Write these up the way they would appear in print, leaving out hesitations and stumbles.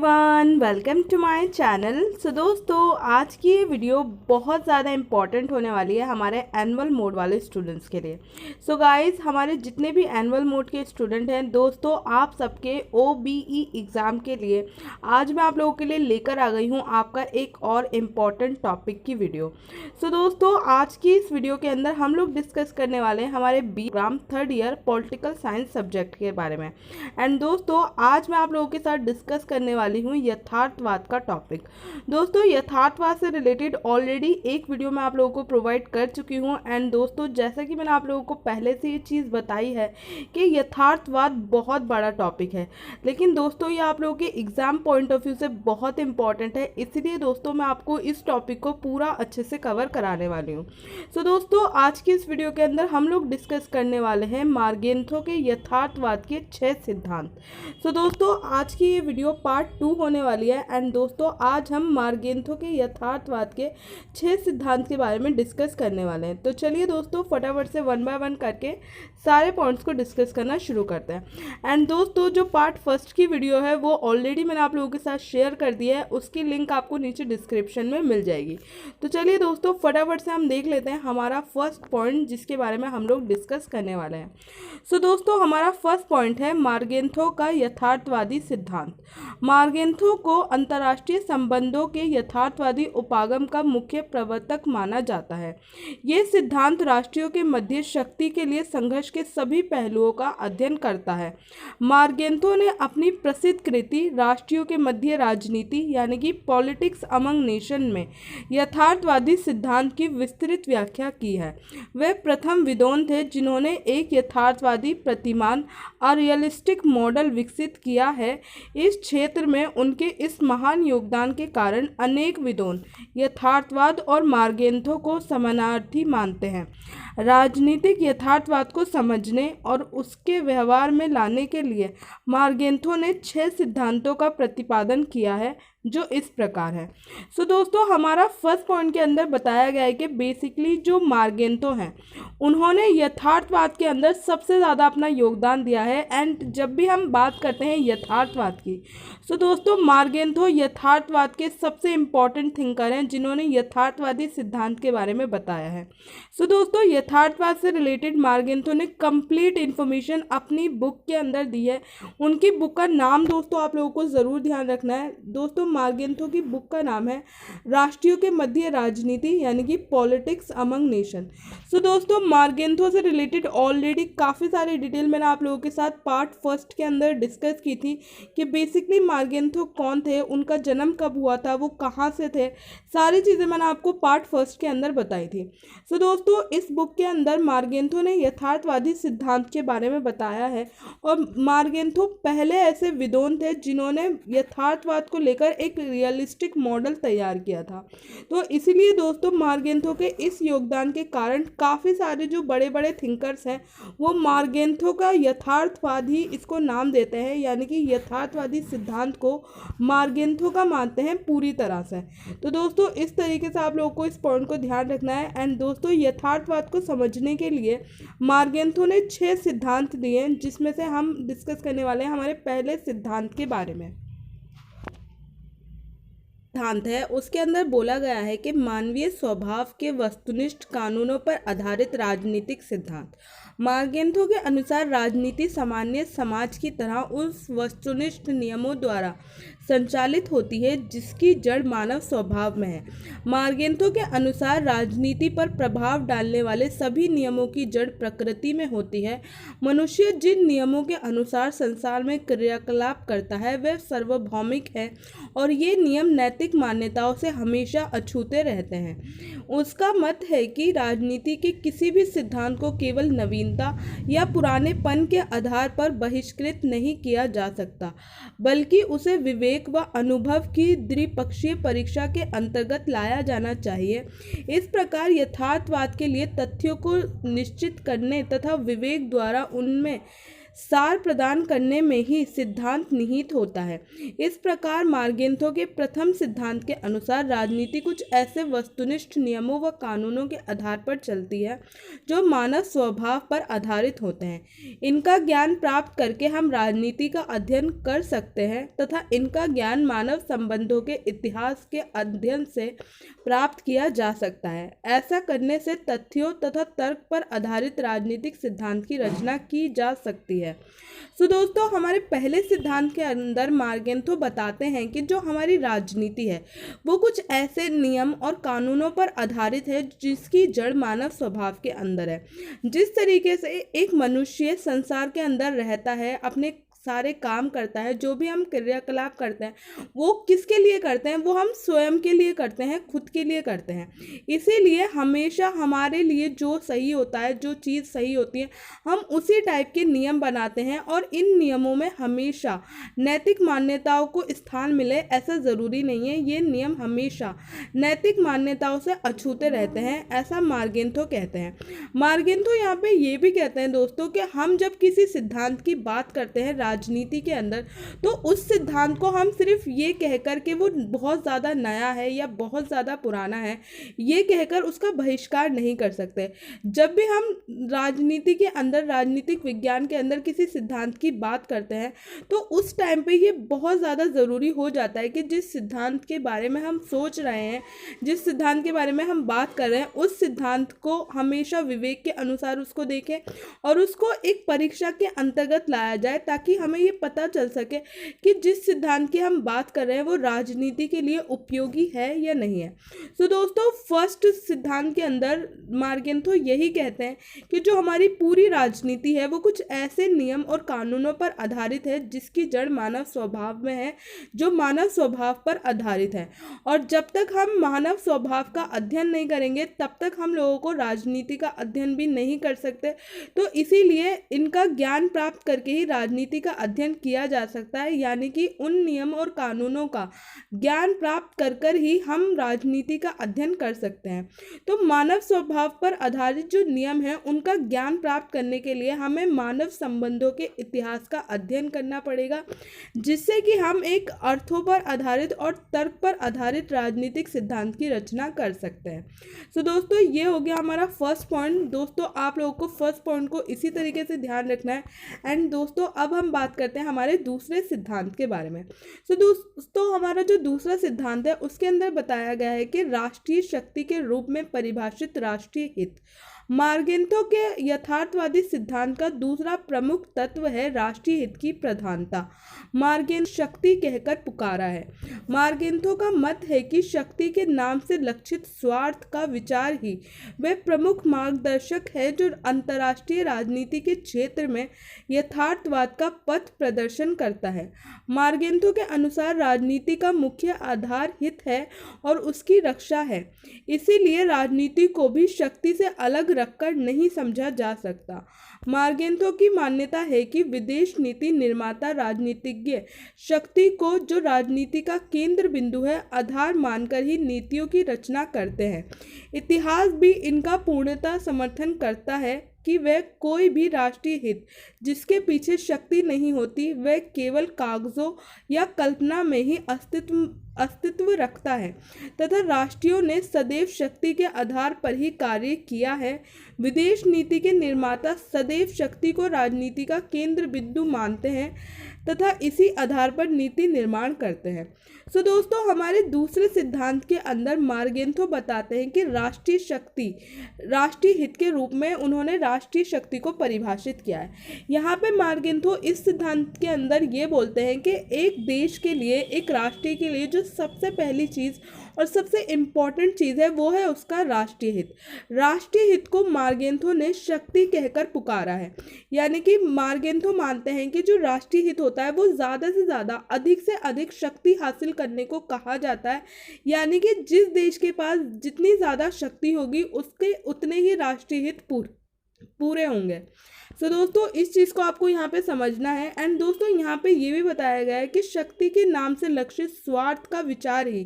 Everyone, welcome to my channel. So दोस्तों, आज की ये वीडियो बहुत ज़्यादा इम्पॉर्टेंट होने वाली है हमारे एनुअल मोड वाले स्टूडेंट्स के लिए। सो गाइस, हमारे जितने भी एनुअल मोड के स्टूडेंट हैं दोस्तों, आप सबके OBE एग्ज़ाम के लिए आज मैं आप लोगों के लिए लेकर आ गई हूँ आपका एक और इम्पॉर्टेंट टॉपिक की वीडियो। सो दोस्तों, आज की इस वीडियो के अंदर हम लोग डिस्कस करने वाले हैं हमारे BCom third year political science subject के बारे में। एंड दोस्तों, आज मैं आप लोगों के साथ डिस्कस करने वाली हूँ यथार्थवाद का टॉपिक। दोस्तों, यथार्थवाद से रिलेटेड ऑलरेडी एक वीडियो मैं आप लोगों को प्रोवाइड कर चुकी हूँ। एंड दोस्तों, जैसा कि मैंने आप लोगों को पहले से ये चीज़ बताई है कि यथार्थवाद बहुत बड़ा टॉपिक है, लेकिन दोस्तों ये आप लोगों के एग्जाम पॉइंट ऑफ व्यू से बहुत इंपॉर्टेंट है। इसलिए दोस्तों मैं आपको इस टॉपिक को पूरा अच्छे से कवर कराने वाली हूँ। सो दोस्तों, आज की इस वीडियो के अंदर हम लोग डिस्कस करने वाले हैं मार्गेंथो के यथार्थवाद के 6 सिद्धांत। सो दोस्तों, आज की ये वीडियो पार्ट 2 होने वाली है। एंड दोस्तों, आज हम मार्गेंथो के यथार्थवाद के 6 सिद्धांत के बारे में डिस्कस करने वाले हैं। तो चलिए दोस्तों, फटाफट से 1 बाय 1 करके सारे पॉइंट्स को डिस्कस करना शुरू करते हैं। एंड दोस्तों, जो पार्ट फर्स्ट की वीडियो है वो ऑलरेडी मैंने आप लोगों के साथ शेयर कर दिया है, उसकी लिंक आपको नीचे डिस्क्रिप्शन में मिल जाएगी। तो चलिए दोस्तों, फटाफट से हम देख लेते हैं हमारा फर्स्ट पॉइंट जिसके बारे में हम लोग डिस्कस करने वाले हैं। सो दोस्तों, हमारा फर्स्ट पॉइंट है मार्गेंथो का यथार्थवादी सिद्धांत। मार्गेंथो को अंतर्राष्ट्रीय संबंधों के यथार्थवादी उपागम का मुख्य प्रवर्तक माना जाता है। ये सिद्धांत राष्ट्रों के मध्य शक्ति के लिए संघर्ष के सभी पहलुओं का अध्ययन करता है। मार्गेंथो ने अपनी प्रसिद्ध कृति राष्ट्रों के मध्य राजनीति यानी कि पॉलिटिक्स अमंग नेशन में यथार्थवादी सिद्धांत की विस्तृत व्याख्या की है। वे प्रथम विद्वान थे जिन्होंने एक यथार्थवादी प्रतिमान रियलिस्टिक मॉडल विकसित किया है। इस क्षेत्र में उनके इस महान योगदान के कारण अनेक विद्वान यथार्थवाद और मार्गेंथो को समानार्थी मानते हैं। राजनीतिक यथार्थवाद को समझने और उसके व्यवहार में लाने के लिए मार्गेंथो ने 6 सिद्धांतों का प्रतिपादन किया है जो इस प्रकार है। सो दोस्तों, हमारा फर्स्ट पॉइंट के अंदर बताया गया है कि बेसिकली जो मार्गेंथो हैं उन्होंने यथार्थवाद के अंदर सबसे ज़्यादा अपना योगदान दिया है। एंड जब भी हम बात करते हैं यथार्थवाद की, सो दोस्तों मार्गेंथो यथार्थवाद के सबसे इम्पॉर्टेंट थिंकर हैं जिन्होंने यथार्थवादी सिद्धांत के बारे में बताया है। सो दोस्तों, यथार्थवाद से रिलेटेड मार्गेंथो ने कंप्लीट इन्फॉर्मेशन अपनी बुक के अंदर दी है। उनकी बुक का नाम दोस्तों आप लोगों को ज़रूर ध्यान रखना है। दोस्तों, मार्गेंथो की बुक का नाम है राष्ट्रों के मध्य राजनीति यानी कि पॉलिटिक्स अमंग नेशन। सो दोस्तों, मार्गेंथो से रिलेटेड ऑलरेडी काफ़ी सारी डिटेल मैंने आप लोगों के साथ पार्ट फर्स्ट के अंदर डिस्कस की थी कि बेसिकली मार्गेंथो कौन थे, उनका जन्म कब हुआ था, वो कहाँ से थे, सारी चीज़ें मैंने आपको पार्ट फर्स्ट के अंदर बताई थी। सो दोस्तों, इस बुक के अंदर मार्गेंथो ने यथार्थवादी सिद्धांत के बारे में बताया है। और मार्गेंथो पहले ऐसे विद्वान थे जिन्होंने यथार्थवाद को लेकर एक रियलिस्टिक मॉडल तैयार किया था। तो इसीलिए दोस्तों, मार्गेंथो के इस योगदान के कारण काफ़ी सारे जो बड़े बड़े थिंकर्स हैं वो मार्गेंथो का यथार्थवाद ही इसको नाम देते हैं, यानी कि यथार्थवादी सिद्धांत को मार्गेंथो का मानते हैं पूरी तरह से। तो दोस्तों, इस तरीके से आप लोगों को इस पॉइंट को ध्यान रखना है। एंड दोस्तों, यथार्थवाद को समझने के लिए मार्गेंथो ने 6 सिद्धांत दिए हैं जिसमें से हम डिस्कस करने वाले हैं हमारे पहले सिद्धांत के बारे में। सिद्धांत है उसके अंदर बोला गया है कि मानवीय स्वभाव के वस्तुनिष्ठ कानूनों पर आधारित राजनीतिक सिद्धांत। मार्गेंथो के अनुसार राजनीति सामान्य समाज की तरह उस वस्तुनिष्ठ नियमों द्वारा संचालित होती है जिसकी जड़ मानव स्वभाव में है। मार्गेंथो के अनुसार राजनीति पर प्रभाव डालने वाले सभी नियमों की जड़ प्रकृति में होती है। मनुष्य जिन नियमों के अनुसार संसार में क्रियाकलाप करता है वे सार्वभौमिक है और ये नियम नैतिक मान्यताओं से हमेशा अछूते रहते हैं। उसका मत है कि राजनीति के किसी भी सिद्धांत को केवल नवीनता या पुरानेपन के आधार पर बहिष्कृत नहीं किया जा सकता, बल्कि उसे विवेक व अनुभव की द्विपक्षीय परीक्षा के अंतर्गत लाया जाना चाहिए। इस प्रकार यथार्थवाद के लिए तथ्यों को निश्चित करने तथा विवेक द्वारा उनमें सार प्रदान करने में ही सिद्धांत निहित होता है। इस प्रकार मार्गेंथो के प्रथम सिद्धांत के अनुसार राजनीति कुछ ऐसे वस्तुनिष्ठ नियमों व कानूनों के आधार पर चलती है जो मानव स्वभाव पर आधारित होते हैं। इनका ज्ञान प्राप्त करके हम राजनीति का अध्ययन कर सकते हैं तथा इनका ज्ञान मानव संबंधों के इतिहास के अध्ययन से प्राप्त किया जा सकता है। ऐसा करने से तथ्यों तथा तर्क पर आधारित राजनीतिक सिद्धांत की रचना की जा सकती है। तो दोस्तों, हमारे पहले सिद्धांत के अंदर मार्गेंथो बताते हैं कि जो हमारी राजनीति है वो कुछ ऐसे नियम और कानूनों पर आधारित है जिसकी जड़ मानव स्वभाव के अंदर है। जिस तरीके से एक मनुष्य संसार के अंदर रहता है, अपने सारे काम करता है, जो भी हम क्रियाकलाप करते हैं वो किसके लिए करते हैं? वो हम स्वयं के लिए करते हैं, खुद के लिए करते हैं। इसीलिए हमेशा हमारे लिए जो सही होता है, जो चीज़ सही होती है, हम उसी टाइप के नियम बनाते हैं और इन नियमों में हमेशा नैतिक मान्यताओं को स्थान मिले ऐसा ज़रूरी नहीं है। ये नियम हमेशा नैतिक मान्यताओं से अछूते रहते हैं, ऐसा मार्गेंथो कहते हैं। मार्गेंथो यहाँ पे ये भी कहते हैं दोस्तों कि हम जब किसी सिद्धांत की बात करते हैं राजनीति के अंदर, तो उस सिद्धांत को हम सिर्फ ये कहकर के वो बहुत ज़्यादा नया है या बहुत ज़्यादा पुराना है ये कहकर उसका बहिष्कार नहीं कर सकते। जब भी हम राजनीति के अंदर, राजनीतिक विज्ञान के अंदर किसी सिद्धांत की बात करते हैं तो उस टाइम पे ये बहुत ज़्यादा ज़रूरी हो जाता है कि जिस सिद्धांत के बारे में हम सोच रहे हैं, जिस सिद्धांत के बारे में हम बात कर रहे हैं, उस सिद्धांत को हमेशा विवेक के अनुसार उसको देखें और उसको एक परीक्षा के अंतर्गत लाया जाए ताकि हमें ये पता चल सके कि जिस सिद्धांत की हम बात कर रहे हैं वो राजनीति के लिए उपयोगी है या नहीं है। तो दोस्तों, फर्स्ट सिद्धांत के अंदर मार्गेंथो यही कहते हैं कि जो हमारी पूरी राजनीति है वो कुछ ऐसे नियम और कानूनों पर आधारित है जिसकी जड़ मानव स्वभाव में है, जो मानव स्वभाव पर आधारित है। और जब तक हम मानव स्वभाव का अध्ययन नहीं करेंगे तब तक हम लोगों को राजनीति का अध्ययन भी नहीं कर सकते। तो इसीलिए इनका ज्ञान प्राप्त करके ही राजनीति का अध्ययन किया जा सकता है, यानी कि उन नियम और कानूनों का ज्ञान प्राप्त कर कर ही हम राजनीति का अध्ययन कर सकते हैं। तो मानव स्वभाव पर आधारित जो नियम है उनका ज्ञान प्राप्त करने के लिए हमें मानव संबंधों के इतिहास का अध्ययन करना पड़ेगा, जिससे कि हम एक अर्थों पर आधारित और तर्क पर आधारित राजनीतिक सिद्धांत की रचना कर सकते हैं। तो दोस्तों, ये हो गया हमारा फर्स्ट पॉइंट। दोस्तों, आप लोगों को फर्स्ट पॉइंट को इसी तरीके से ध्यान रखना है। एंड दोस्तों, अब हम बात करते हैं हमारे दूसरे सिद्धांत के बारे में। तो दोस्तों, हमारा जो दूसरा सिद्धांत है उसके अंदर बताया गया है कि राष्ट्रीय शक्ति के रूप में परिभाषित राष्ट्रीय हित। मार्गेंथो के यथार्थवादी सिद्धांत का दूसरा प्रमुख तत्व है राष्ट्रीय हित की प्रधानता। मार्गेंथो शक्ति कहकर पुकारा है। मार्गेंथो का मत है कि शक्ति के नाम से लक्षित स्वार्थ का विचार ही वह प्रमुख मार्गदर्शक है जो अंतर्राष्ट्रीय राजनीति के क्षेत्र में यथार्थवाद का पथ प्रदर्शन करता है। मार्गेंथो के अनुसार राजनीति का मुख्य आधार हित है और उसकी रक्षा है। इसीलिए राजनीति को भी शक्ति से अलग रखकर नहीं समझा जा सकता। मार्गेंथो की मान्यता है कि विदेश नीति निर्माता राजनीतिज्ञ शक्ति को, जो राजनीति का केंद्र बिंदु है, आधार मानकर ही नीतियों की रचना करते हैं। इतिहास भी इनका पूर्णतः समर्थन करता है कि वह कोई भी राष्ट्रीय हित जिसके पीछे शक्ति नहीं होती वह केवल कागजों या कल्पना में ही अस्तित्व रखता है तथा राष्ट्रीयों ने सदैव शक्ति के आधार पर ही कार्य किया है। विदेश नीति के निर्माता सदैव शक्ति को राजनीति का केंद्र बिंदु मानते हैं तथा इसी आधार पर नीति निर्माण करते हैं। सो दोस्तों, हमारे दूसरे सिद्धांत के अंदर मार्गेंथो बताते हैं कि राष्ट्रीय शक्ति, राष्ट्रीय हित के रूप में उन्होंने राष्ट्रीय शक्ति को परिभाषित किया है। यहाँ पे मार्गेंथो इस सिद्धांत के अंदर ये बोलते हैं कि एक देश के लिए, एक राष्ट्र के लिए जो सबसे पहली चीज़ और सबसे इम्पॉर्टेंट चीज़ है वो है उसका राष्ट्रीय हित। राष्ट्रीय हित को मार्गेंथो ने शक्ति कहकर पुकारा है। यानी कि मार्गेंथो मानते हैं कि जो राष्ट्रीय हित होता है वो ज़्यादा से ज़्यादा, अधिक से अधिक शक्ति हासिल करने को कहा जाता है। यानी कि जिस देश के पास जितनी ज़्यादा शक्ति होगी उसके उतने ही राष्ट्रीय हित पूरे होंगे। सो दोस्तों इस चीज़ को आपको यहाँ पे समझना है। एंड दोस्तों यहाँ पे ये भी बताया गया है कि शक्ति के नाम से लक्षित स्वार्थ का विचार ही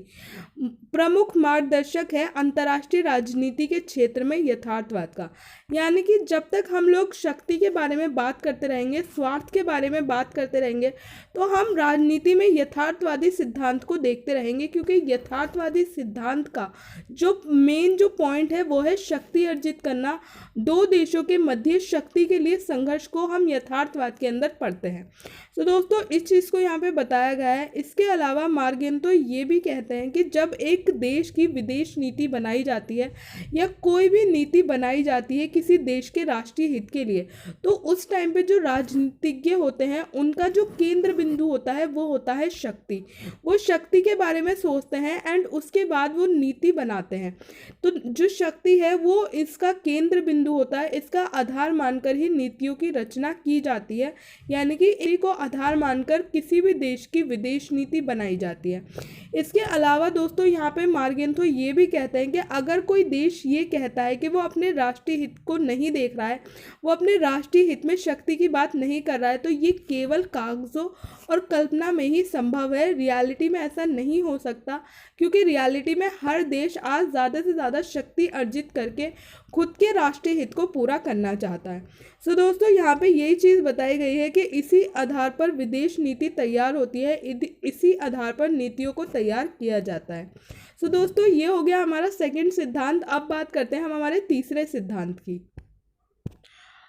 प्रमुख मार्गदर्शक है अंतर्राष्ट्रीय राजनीति के क्षेत्र में यथार्थवाद का। यानी कि जब तक हम लोग शक्ति के बारे में बात करते रहेंगे, स्वार्थ के बारे में बात करते रहेंगे, तो हम राजनीति में यथार्थवादी सिद्धांत को देखते रहेंगे, क्योंकि यथार्थवादी सिद्धांत का जो मेन जो पॉइंट है वो है शक्ति अर्जित करना। दो देशों के मध्य शक्ति के लिए संघर्ष को हम यथार्थवाद के अंदर पढ़ते हैं। तो दोस्तों इस चीज़ को यहाँ पे बताया गया है। इसके अलावा मार्गेंतो ये भी कहते हैं कि जब एक देश की विदेश नीति बनाई जाती है या कोई भी नीति बनाई जाती है किसी देश के राष्ट्रीय हित के लिए, तो उस टाइम पे जो राजनीतिज्ञ होते हैं उनका जो केंद्र बिंदु होता है वो होता है शक्ति। वो शक्ति के बारे में सोचते हैं एंड उसके बाद वो नीति बनाते हैं। तो जो शक्ति है वो इसका केंद्र बिंदु होता है, इसका आधार मानकर ही नीतियों की रचना की जाती है, यानी कि इसी को आधार मानकर किसी भी देश की विदेश नीति बनाई जाती है। इसके अलावा दोस्तों यहाँ पे मार्गेंतो ये भी कहते हैं कि अगर कोई देश ये कहता है कि वो अपने राष्ट्रीय हित को नहीं देख रहा है, वो अपने राष्ट्रीय हित में शक्ति की बात नहीं कर रहा है, तो ये केवल कागजों और कल्पना में ही संभव है। रियलिटी में ऐसा नहीं हो सकता, क्योंकि रियलिटी में हर देश आज ज़्यादा से ज़्यादा शक्ति अर्जित करके खुद के राष्ट्रीय हित को पूरा करना चाहता है। सो दोस्तों यहाँ पे यही चीज़ बताई गई है कि इसी आधार पर विदेश नीति तैयार होती है, इसी आधार पर नीतियों को तैयार किया जाता है। सो दोस्तों ये हो गया हमारा सेकंड सिद्धांत। अब बात करते हैं हम हमारे तीसरे सिद्धांत की।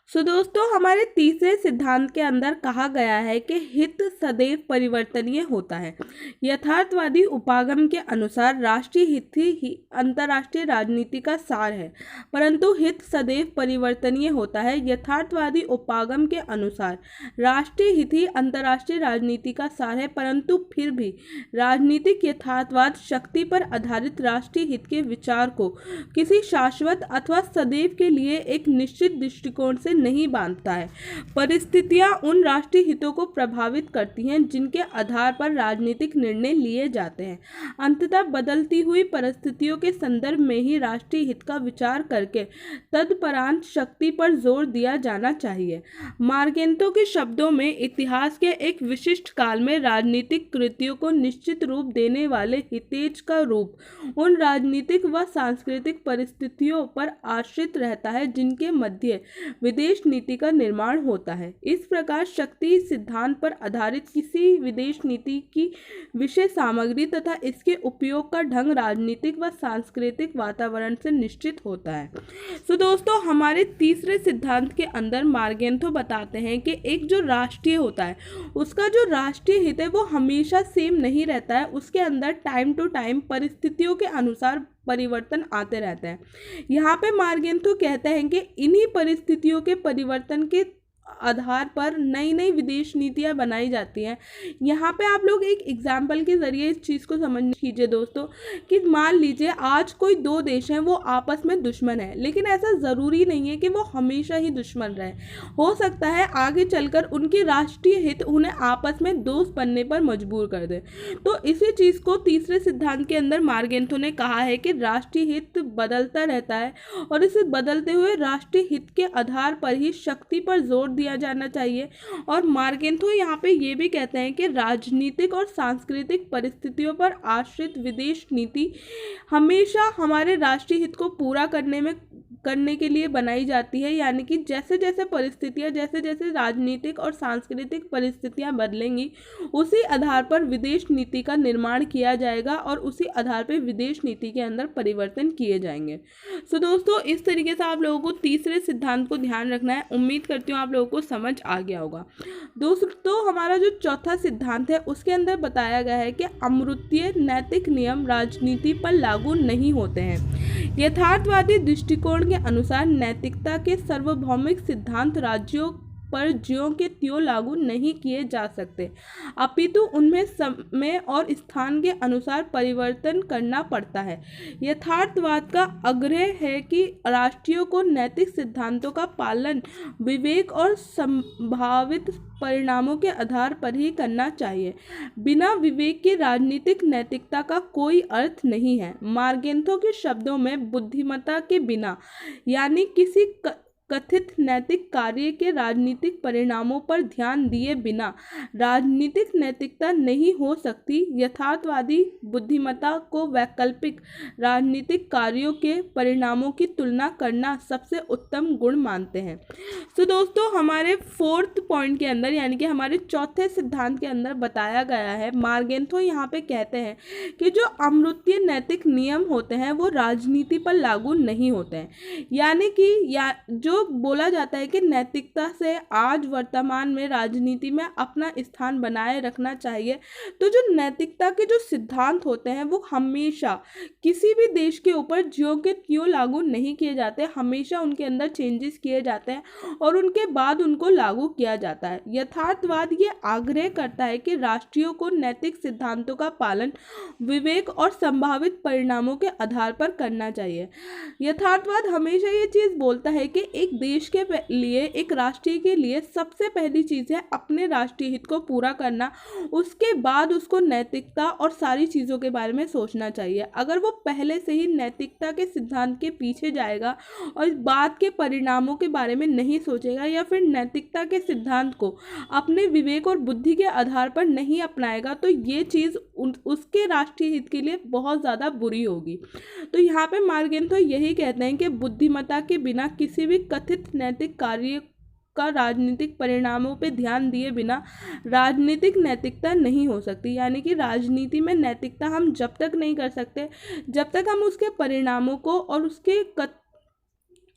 सो दोस्तों हमारे तीसरे सिद्धांत के अंदर कहा गया है कि हित सदैव परिवर्तनीय होता है। यथार्थवादी उपागम के अनुसार राष्ट्रीय हित ही अंतर्राष्ट्रीय राजनीति का सार है, परंतु हित सदैव परिवर्तनीय होता है। यथार्थवादी उपागम के अनुसार राष्ट्रीय हित ही अंतर्राष्ट्रीय राजनीति का सार है, परंतु फिर भी राजनीतिक यथार्थवाद शक्ति पर आधारित राष्ट्रीय हित के विचार को किसी शाश्वत अथवा सदैव के लिए एक निश्चित दृष्टिकोण से नहीं बांधता है। परिस्थितियां उन राष्ट्रीय हितों को प्रभावित करती हैं जिनके आधार पर राजनीतिक निर्णय लिए जाते हैं। अंततः बदलती हुई परिस्थितियों के संदर्भ में ही राष्ट्रीय हित का विचार करके तदुपरांत शक्ति पर जोर दिया जाना चाहिए। मार्गेंतो के शब्दों में इतिहास के एक विशिष्ट काल में राजनीतिक कृतियों को निश्चित रूप देने वाले हितेज का रूप उन राजनीतिक व सांस्कृतिक परिस्थितियों पर आश्रित रहता है जिनके मध्य विदेश नीति का निर्माण होता है। इस प्रकार शक्ति सिद्धांत पर आधारित किसी विदेश नीति की विषय सामग्री तथा इसके उपयोग का ढंग राजनीतिक व सांस्कृतिक वातावरण से निश्चित होता है। तो दोस्तों हमारे तीसरे सिद्धांत के अंदर मार्गेंतो बताते हैं कि एक जो राष्ट्रीय होता है उसका जो राष्ट्रीय हित है वो हमेशा सेम नहीं रहता है, उसके अंदर टाइम टू टाइम परिस्थितियों के अनुसार परिवर्तन आते रहते हैं। यहाँ पे मार्गेंतो कहते हैं कि इन्हीं परिस्थितियों के परिवर्तन के आधार पर नई नई विदेश नीतियाँ बनाई जाती हैं। यहाँ पे आप लोग एक एग्जाम्पल के ज़रिए इस चीज़ को समझ कीजिए दोस्तों, कि मान लीजिए आज कोई दो देश हैं वो आपस में दुश्मन है, लेकिन ऐसा ज़रूरी नहीं है कि वो हमेशा ही दुश्मन रहे। हो सकता है आगे चलकर उनके राष्ट्रीय हित उन्हें आपस में दोस्त बनने पर मजबूर कर दे। तो इसी चीज़ को तीसरे सिद्धांत के अंदर मार्गेंतो ने कहा है कि राष्ट्रीय हित बदलता रहता है और इसे बदलते हुए राष्ट्रीय हित के आधार पर ही शक्ति पर जोर दिया जाना चाहिए। और मार्गेंतो यहाँ पे ये भी कहते हैं कि राजनीतिक और सांस्कृतिक परिस्थितियों पर आश्रित विदेश नीति हमेशा हमारे राष्ट्रीय हित को पूरा करने के लिए बनाई जाती है। यानी कि जैसे जैसे परिस्थितियाँ जैसे जैसे राजनीतिक और सांस्कृतिक परिस्थितियाँ बदलेंगी उसी आधार पर विदेश नीति का निर्माण किया जाएगा और उसी आधार पर विदेश नीति के अंदर परिवर्तन किए जाएंगे। सो दोस्तों इस तरीके से आप लोगों को तीसरे सिद्धांत को ध्यान रखना है। उम्मीद करती हूँ आप लोगों को समझ आ गया होगा। दोस्तों हमारा जो चौथा सिद्धांत है उसके अंदर बताया गया है कि अमूर्तीय नैतिक नियम राजनीति पर लागू नहीं होते हैं। यथार्थवादी दृष्टिकोण के अनुसार नैतिकता के सार्वभौमिक सिद्धांत राज्यों पर ज्यों के त्यों लागू नहीं किए जा सकते, अपितु उनमें समय और स्थान के अनुसार परिवर्तन करना पड़ता है। यथार्थवाद का आग्रह है कि राष्ट्रीयों को नैतिक सिद्धांतों का पालन विवेक और संभावित परिणामों के आधार पर ही करना चाहिए। बिना विवेक की राजनीतिक नैतिकता का कोई अर्थ नहीं है। मार्गेंतो के शब्दों में बुद्धिमत्ता के बिना यानी किसी कथित नैतिक कार्य के राजनीतिक परिणामों पर ध्यान दिए बिना राजनीतिक नैतिकता नहीं हो सकती। यथार्थवादी बुद्धिमत्ता को वैकल्पिक राजनीतिक कार्यों के परिणामों की तुलना करना सबसे उत्तम गुण मानते हैं। तो दोस्तों हमारे 4th पॉइंट के अंदर यानी कि हमारे चौथे सिद्धांत के अंदर बताया गया है, मार्गेंथो यहाँ पे कहते हैं कि जो अमूर्तीय नैतिक नियम होते हैं वो राजनीति पर लागू नहीं होते हैं। यानी कि जो बोला जाता है कि नैतिकता से आज वर्तमान में राजनीति में अपना स्थान बनाए रखना चाहिए, तो जो नैतिकता के जो सिद्धांत होते हैं वो हमेशा किसी भी देश के ऊपर ज्यों के त्यों लागू नहीं किए जाते, हमेशा उनके अंदर चेंजेस किए जाते हैं और उनके बाद उनको लागू किया जाता है। यथार्थवाद ये आग्रह करता है कि राष्ट्रीय को नैतिक सिद्धांतों का पालन विवेक और संभावित परिणामों के आधार पर करना चाहिए। यथार्थवाद हमेशा ये चीज़ बोलता है कि एक देश के लिए, एक राष्ट्रीय के लिए सबसे पहली चीज़ है अपने राष्ट्रीय हित को पूरा करना, उसके बाद उसको नैतिकता और सारी चीज़ों के बारे में सोचना चाहिए। अगर वो पहले से ही नैतिकता के सिद्धांत के पीछे जाएगा और बाद के परिणामों के बारे में नहीं सोचेगा या फिर नैतिकता के सिद्धांत को अपने विवेक और बुद्धि के आधार पर नहीं अपनाएगा, तो ये चीज़ उसके राष्ट्रीय हित के लिए बहुत ज़्यादा बुरी होगी। तो यहाँ पे मार्गेंथो यही कहते हैं कि बुद्धिमत्ता के बिना किसी भी कथित नैतिक कार्य का राजनीतिक परिणामों पे ध्यान दिए बिना राजनीतिक नैतिकता नहीं हो सकती। यानी कि राजनीति में नैतिकता हम जब तक नहीं कर सकते जब तक हम उसके परिणामों को और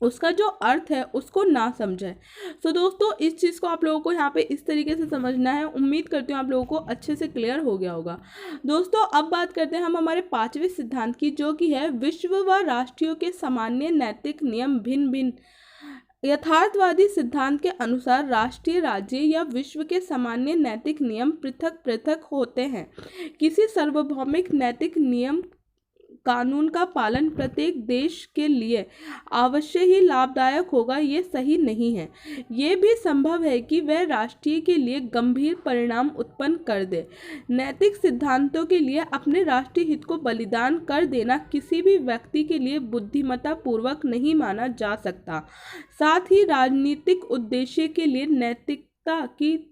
उसका जो अर्थ है उसको ना समझें। तो दोस्तों इस चीज़ को आप लोगों को यहाँ पे इस तरीके से समझना है। उम्मीद करती हूँ आप लोगों को अच्छे से क्लियर हो गया होगा। दोस्तों अब बात करते हैं हम हमारे 5वें सिद्धांत की, जो कि है विश्व व राष्ट्रीयों के सामान्य नैतिक नियम भिन्न भिन्न। यथार्थवादी सिद्धांत के अनुसार राष्ट्रीय, राज्य या विश्व के सामान्य नैतिक नियम पृथक पृथक होते हैं। किसी सार्वभौमिक नैतिक नियम कानून का पालन प्रत्येक देश के लिए अवश्य ही लाभदायक होगा, ये सही नहीं है। ये भी संभव है कि वह राष्ट्रीय के लिए गंभीर परिणाम उत्पन्न कर दे। नैतिक सिद्धांतों के लिए अपने राष्ट्रीय हित को बलिदान कर देना किसी भी व्यक्ति के लिए बुद्धिमत्ता पूर्वक नहीं माना जा सकता। साथ ही राजनीतिक उद्देश्य के लिए नैतिकता की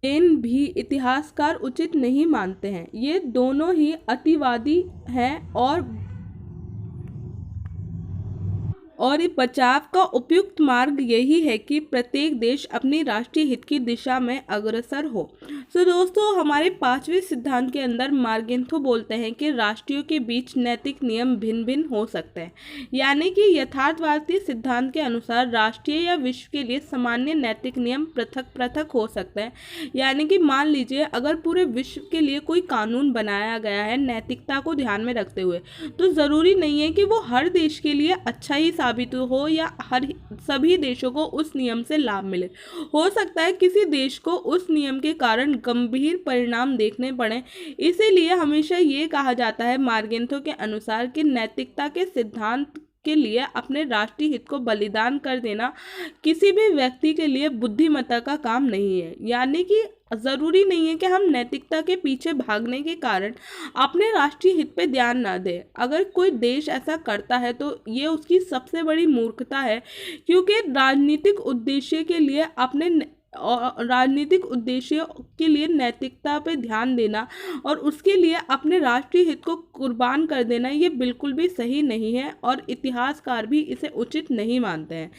भी इतिहासकार उचित नहीं मानते हैं। ये दोनों ही अतिवादी हैं और बचाव का उपयुक्त मार्ग यही है कि प्रत्येक देश अपनी राष्ट्रीय हित की दिशा में अग्रसर हो। तो दोस्तों हमारे 5वें सिद्धांत के अंदर मार्गेंथो बोलते हैं कि राष्ट्रीयों के बीच नैतिक नियम भिन्न भिन्न हो सकते हैं। यानी कि यथार्थवादी सिद्धांत के अनुसार राष्ट्रीय या विश्व के लिए सामान्य नैतिक नियम पृथक पृथक हो सकते हैं। यानी कि मान लीजिए अगर पूरे विश्व के लिए कोई कानून बनाया गया है नैतिकता को ध्यान में रखते हुए, तो ज़रूरी नहीं है कि वो हर देश के लिए अच्छा ही साबित हो या सभी देशों को उस नियम से लाभ मिले। हो सकता है किसी देश को उस नियम के कारण गंभीर परिणाम देखने पड़े। इसीलिए हमेशा ये कहा जाता है मार्गेंथो के अनुसार कि नैतिकता के सिद्धांत के लिए अपने राष्ट्रीय हित को बलिदान कर देना किसी भी व्यक्ति के लिए बुद्धिमत्ता का काम नहीं है। यानी कि ज़रूरी नहीं है कि हम नैतिकता के पीछे भागने के कारण अपने राष्ट्रीय हित पे ध्यान ना दें। अगर कोई देश ऐसा करता है तो ये उसकी सबसे बड़ी मूर्खता है, क्योंकि राजनीतिक उद्देश्य के लिए नैतिकता पे ध्यान देना और उसके लिए अपने राष्ट्रीय हित को कुर्बान कर देना ये बिल्कुल भी सही नहीं है और इतिहासकार भी इसे उचित नहीं मानते हैं।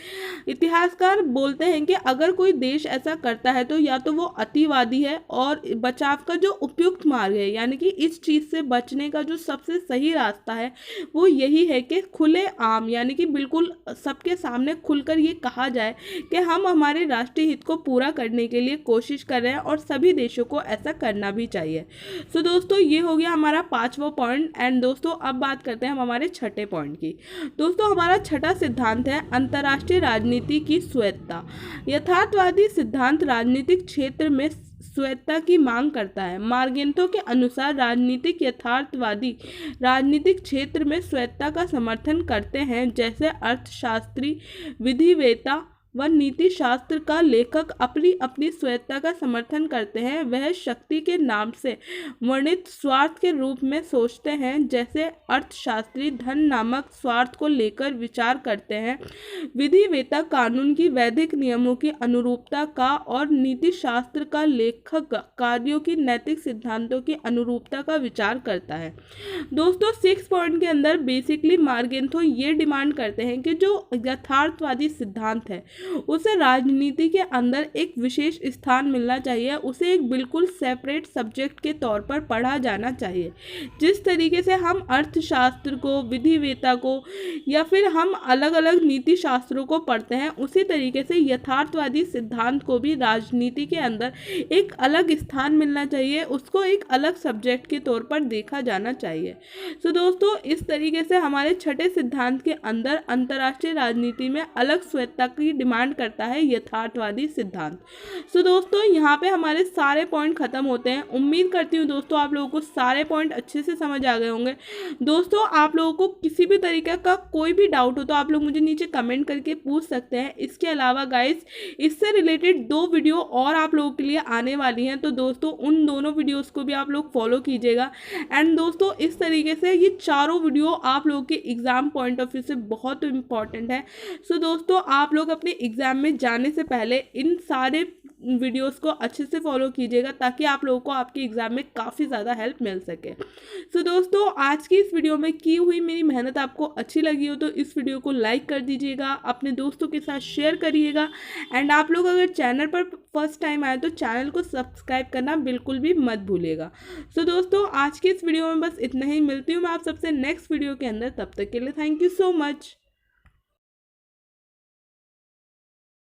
इतिहासकार बोलते हैं कि अगर कोई देश ऐसा करता है तो या तो वो अतिवादी है और बचाव का जो उपयुक्त मार्ग है, यानी कि इस चीज़ से बचने का जो सबसे सही रास्ता है वो यही है कि खुले आम यानी कि बिल्कुल सबके सामने खुलकर ये कहा जाए कि हम हमारे राष्ट्रीय हित को पूरा करने के लिए कोशिश कर रहे हैं और सभी देशों को ऐसा करना भी चाहिए। तो दोस्तों ये हो गया हमारा 5वां पॉइंट। एंड दोस्तों अब बात करते हैं हम हमारे 6ठे पॉइंट की। दोस्तों हमारा 6ठा सिद्धांत है अंतर्राष्ट्रीय राजनीति की स्वायत्तता। यथार्थवादी सिद्धांत राजनीतिक क्षेत्र में स्वायत्तता की मांग करता है। मार्गेंथो के अनुसार यथार्थवादी राजनीतिक क्षेत्र में स्वायत्तता का समर्थन करते हैं, जैसे अर्थशास्त्री, विधिवेत्ता व नीति शास्त्र का लेखक अपनी अपनी स्वायत्तता का समर्थन करते हैं, वह शक्ति के नाम से वर्णित स्वार्थ के रूप में सोचते हैं। जैसे अर्थशास्त्री धन नामक स्वार्थ को लेकर विचार करते हैं, विधिवेत्ता कानून की वैधिक नियमों की अनुरूपता का और नीति शास्त्र का लेखक कार्यों की नैतिक सिद्धांतों की अनुरूपता का विचार करता है। दोस्तों 6 पॉइंट के अंदर बेसिकली मार्गेंथो ये डिमांड करते हैं कि जो यथार्थवादी सिद्धांत है उसे राजनीति के अंदर एक विशेष स्थान मिलना चाहिए, उसे एक बिल्कुल सेपरेट सब्जेक्ट के तौर पर पढ़ा जाना चाहिए। जिस तरीके से हम अर्थशास्त्र को, विधिवेत्ता को या फिर हम अलग अलग नीति शास्त्रों को पढ़ते हैं, उसी तरीके से यथार्थवादी सिद्धांत को भी राजनीति के अंदर एक अलग स्थान मिलना चाहिए, उसको एक अलग सब्जेक्ट के तौर पर देखा जाना चाहिए। तो दोस्तों इस तरीके से हमारे छठे सिद्धांत के अंदर अंतर्राष्ट्रीय राजनीति में अलग स्वायत्तता की डिमांड करता है यथार्थवादी सिद्धांत। तो दोस्तों यहाँ पे हमारे सारे पॉइंट खत्म होते हैं। उम्मीद करती हूँ दोस्तों आप लोगों को सारे पॉइंट अच्छे से समझ आ गए होंगे। दोस्तों आप लोगों को किसी भी तरीके का कोई भी डाउट हो तो आप लोग मुझे नीचे कमेंट करके पूछ सकते हैं। इसके अलावा गाइस इससे रिलेटेड 2 वीडियो और आप लोगों के लिए आने वाली हैं, तो दोस्तों उन दोनों वीडियोस को भी आप लोग फॉलो कीजिएगा। एंड दोस्तों इस तरीके से ये चारों वीडियो आप लोगों के एग्जाम पॉइंट ऑफ व्यू से बहुत इंपॉर्टेंट है। सो दोस्तों आप लोग अपने एग्जाम में जाने से पहले इन सारे वीडियोस को अच्छे से फॉलो कीजिएगा ताकि आप लोगों को आपके एग्जाम में काफ़ी ज़्यादा हेल्प मिल सके। सो दोस्तों आज की इस वीडियो में की हुई मेरी मेहनत आपको अच्छी लगी हो तो इस वीडियो को लाइक कर दीजिएगा, अपने दोस्तों के साथ शेयर करिएगा। एंड आप लोग अगर चैनल पर फर्स्ट टाइम आए तो चैनल को सब्सक्राइब करना बिल्कुल भी मत भूलिएगा। सो दोस्तों आज की इस वीडियो में बस इतना ही। मिलती हूँ मैं आप सबसे नेक्स्ट वीडियो के अंदर, तब तक के लिए थैंक यू सो मच।